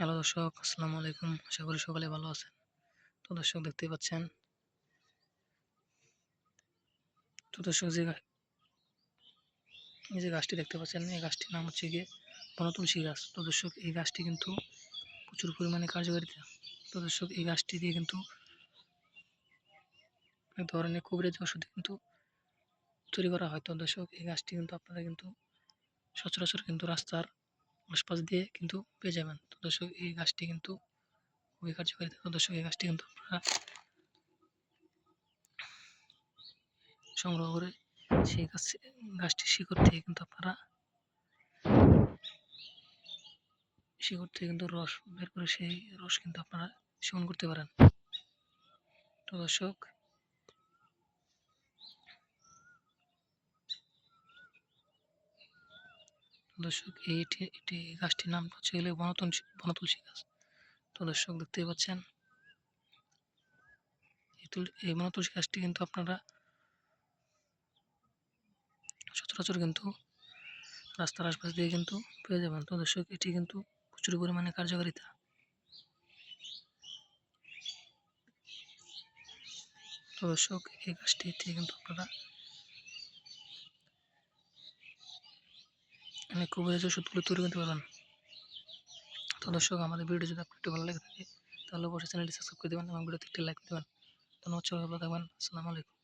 Hello দর্শক, আসসালামু আলাইকুম। আশা করি সকলে ভালো আছেন। তো দর্শক দেখতেই পাচ্ছেন। তো দর্শক এই যে গাছটি দেখতে পাচ্ছেন, এই গাছটির নাম হচ্ছে গিয়ে বনতুলসী গাছ। তো দর্শক এই গাছটি কিন্তু প্রচুর পরিমাণে কার্যকারিতা। তো দর্শক এই গাছটি দিয়ে কিন্তু এক ধরনের কবিরাজি ওষুধ কিন্তু তৈরি করা হয়। তো দর্শক এই গাছটি কিন্তু আপনারা কিন্তু সচরাচর কিন্তু রাস্তার আশপাশ দিয়ে কিন্তু পেয়ে যাবেন। তো দর্শক এই গাছটি কিন্তু খুবই কার্যকারিতা। তো দর্শক এই গাছটি কিন্তু আপনারা সংগ্রহ করে সেই গাছটির শিকড় থেকে কিন্তু আপনারা শিকড় থেকে কিন্তু রস বের করে সেই রস কিন্তু আপনারা সেবন করতে পারেন। তো দর্শক এটি গাছটির নাম হচ্ছে গেলে বনতুলসী গাছ। তো দর্শক দেখতেই পাচ্ছেন, এই বনতুলসী গাছটি কিন্তু আপনারা সচরাচর কিন্তু রাস্তার আশপাশ দিয়ে কিন্তু পেয়ে যাবেন। তো দর্শক এটি কিন্তু প্রচুর পরিমাণে কার্যকারিতা। তো দর্শক এই গাছটি থেকে কিন্তু আপনারা অনেক কবিরাজি ওষুধগুলো তৈরি করতে পারবেন। তো দর্শক আমাদের ভিডিও যদি আপনার একটু ভালো লেগে থাকে তাহলে অবশ্যই চ্যানেলটি সাবস্ক্রাইব করে দেবেন এবং ভিডিওতে একটি লাইক দেবেন। ধন্যবাদ, সবাই ভালো থাকবেন। আসসালামু আলাইকুম।